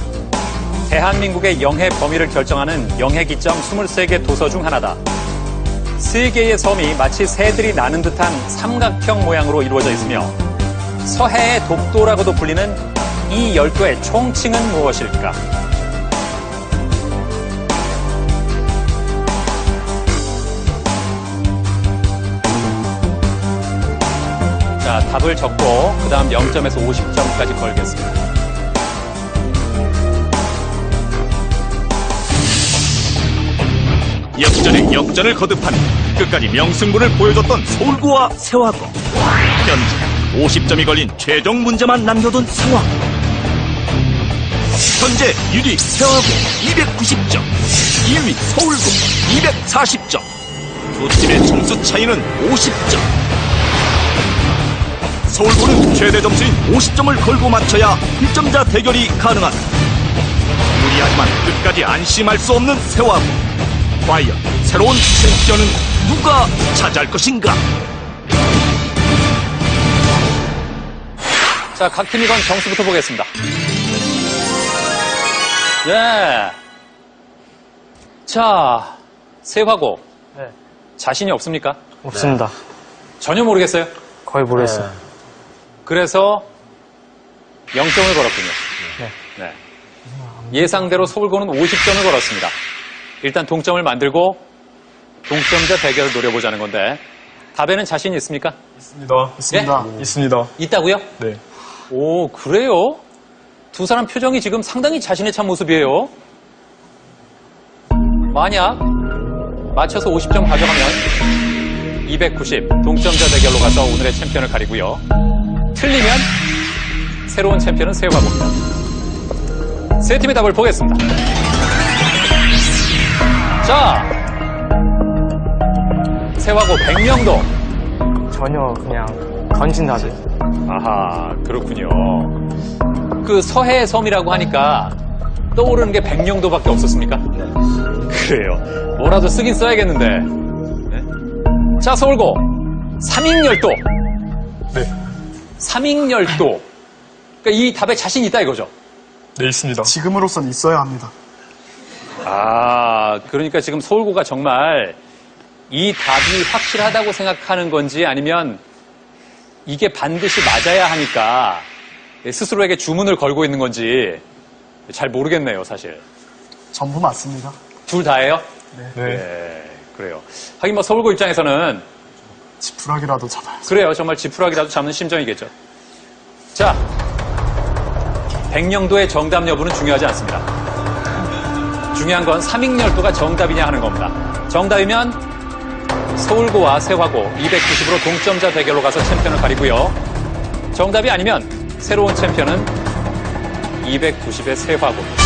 대한민국의 영해 범위를 결정하는 영해기점 23개 도서 중 하나다. 3개의 섬이 마치 새들이 나는 듯한 삼각형 모양으로 이루어져 있으며 서해의 독도라고도 불리는 이 열도의 총칭은 무엇일까? 자, 답을 적고 그 다음 0점에서 50점까지 걸겠습니다. 역전에 역전을 거듭하는 끝까지 명승부를 보여줬던 서울고와 세화고. 현재 50점이 걸린 최종 문제만 남겨둔 상황. 현재 1위 세화고 290점, 2위 서울고 240점. 두 팀의 점수 차이는 50점. 서울고는 최대 점수인 50점을 걸고 맞춰야 1점자 대결이 가능하다. 무리하지만 끝까지 안심할 수 없는 세화고. 과연 새로운 챔피언은 누가 차지할 것인가? 자, 각 팀이 건 점수부터 보겠습니다. 네. 자, 세화고. 네. 자신이 없습니까? 없습니다. 전혀 모르겠어요? 거의 모르겠어요. 그래서 0점을 걸었군요. 네. 예상대로 서울고는 50점을 걸었습니다. 일단 동점을 만들고 동점자 대결을 노려보자는 건데 답에는 자신 있습니까? 있습니다. 있습니다. 있습니다. 있다고요? 네. 오, 그래요? 두 사람 표정이 지금 상당히 자신에 찬 모습이에요. 만약 맞춰서 50점 가져가면 290 동점자 대결로 가서 오늘의 챔피언을 가리고요. 틀리면 새로운 챔피언은 세화고입니다. 세 팀의 답을 보겠습니다. 자, 세화고 백령도. 전혀 그냥 던진 답이. 아하, 그렇군요. 그 서해 섬이라고 하니까 떠오르는 게 백령도밖에 없었습니까? 그래요. 뭐라도 쓰긴 써야겠는데. 네? 자, 서울고 삼익열도. 네. 삼익열도. 그러니까 이 답에 자신 있다 이거죠? 네, 있습니다. 지금으로선 있어야 합니다. 아, 그러니까 지금 서울고가 정말 이 답이 확실하다고 생각하는 건지 아니면 이게 반드시 맞아야 하니까 스스로에게 주문을 걸고 있는 건지 잘 모르겠네요, 사실. 전부 맞습니다. 둘 다예요? 네. 그래요. 하긴 뭐 서울고 입장에서는 지푸라기라도 잡아야죠. 그래요. 정말 지푸라기라도 잡는 심정이겠죠. 자, 백령도의 정답 여부는 중요하지 않습니다. 중요한 건 삼익열도가 정답이냐 하는 겁니다. 정답이면 서울고와 세화고 290으로 동점자 대결로 가서 챔피언을 가리고요. 정답이 아니면 새로운 챔피언은 290의 세화고입니다.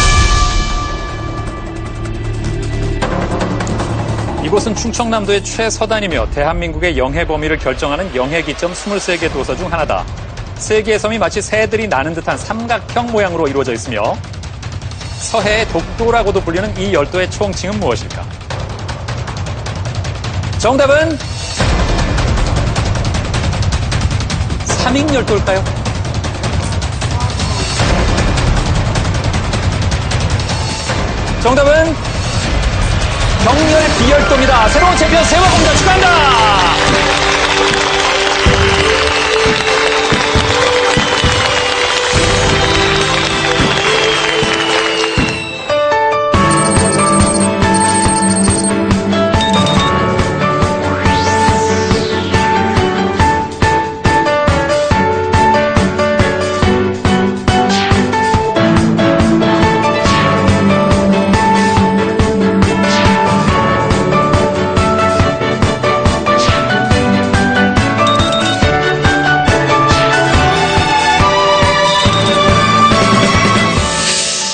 이곳은 충청남도의 최서단이며 대한민국의 영해 범위를 결정하는 영해 기점 23개 도서 중 하나다. 세 개의 섬이 마치 새들이 나는 듯한 삼각형 모양으로 이루어져 있으며 서해의 독도라고도 불리는 이 열도의 총칭은 무엇일까? 정답은 삼익열도일까요? 정답은 경렬 비열도입니다. 새로운 챔피언 세화고입니다. 축하합니다.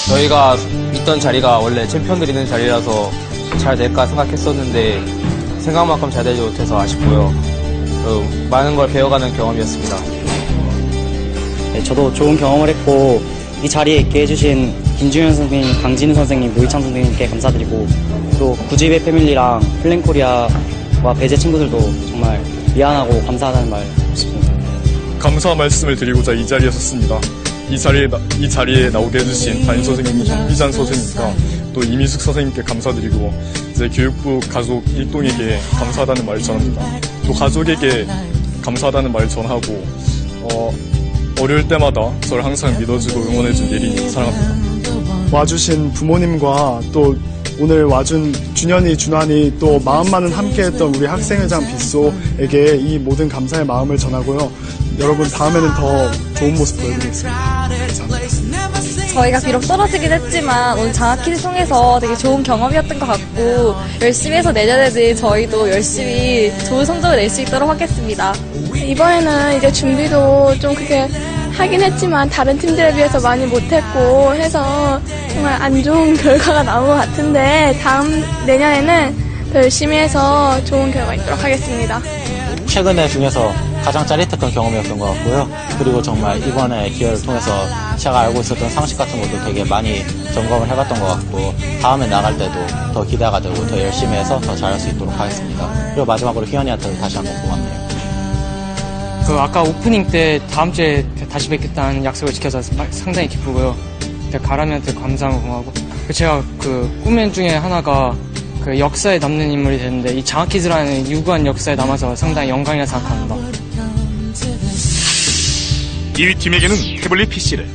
저희가 있던 자리가 원래 챔피언들이 있는 자리라서 잘 될까 생각했었는데 생각만큼 잘 되지 못해서 아쉽고요. 많은 걸 배워가는 경험이었습니다. 네, 저도 좋은 경험을 했고 이 자리에 있게 해주신 김준현 선생님, 강진우 선생님, 노희창 선생님께 감사드리고 또 구지배 패밀리랑 플랜코리아와 배제 친구들도 정말 미안하고 감사하다는 말 싶습니다. 감사 말씀을 드리고자 이 자리에 섰습니다. 이 자리에 나오게 해주신 담임 선생님 현비잔 선생님과 또 이미숙 선생님께 감사드리고 이제 교육부 가족 일동에게 감사하다는 말을 전합니다. 또 가족에게 감사하다는 말을 전하고 어려울 때마다 저를 항상 믿어주고 응원해준 예린이 사랑합니다. 와주신 부모님과 또 오늘 와준 준현이, 준환이 또 마음 많은 함께했던 우리 학생회장 빗소에게 이 모든 감사의 마음을 전하고요. 여러분 다음에는 더 좋은 모습 보여드리겠습니다. 감사합니다. 저희가 비록 떨어지긴 했지만 오늘 장학퀴즈 통해서 되게 좋은 경험이었던 것 같고 열심히 해서 내년에는 저희도 열심히 좋은 성적을 낼 수 있도록 하겠습니다. 이번에는 이제 준비도 좀 크게 하긴 했지만 다른 팀들에 비해서 많이 못했고 해서 정말 안 좋은 결과가 나온 것 같은데 내년에는 더 열심히 해서 좋은 결과 있도록 하겠습니다. 최근에 중에서 가장 짜릿했던 경험이었던 것 같고요. 그리고 정말 이번에 기회를 통해서 제가 알고 있었던 상식 같은 것도 되게 많이 점검을 해봤던 것 같고 다음에 나갈 때도 더 기대가 되고 더 열심히 해서 더 잘할 수 있도록 하겠습니다. 그리고 마지막으로 희연이한테도 다시 한번 고맙네요. 아까 오프닝 때 다음 주에 다시 뵙겠다는 약속을 지켜서 상당히 기쁘고요. 가람이한테 감사하고 고마워. 제가 꿈 중에 하나가 역사에 남는 인물이 되는데 이 장학퀴즈라는 유구한 역사에 남아서 상당히 영광이라 생각합니다. 1위 팀에게는 태블릿 PC를,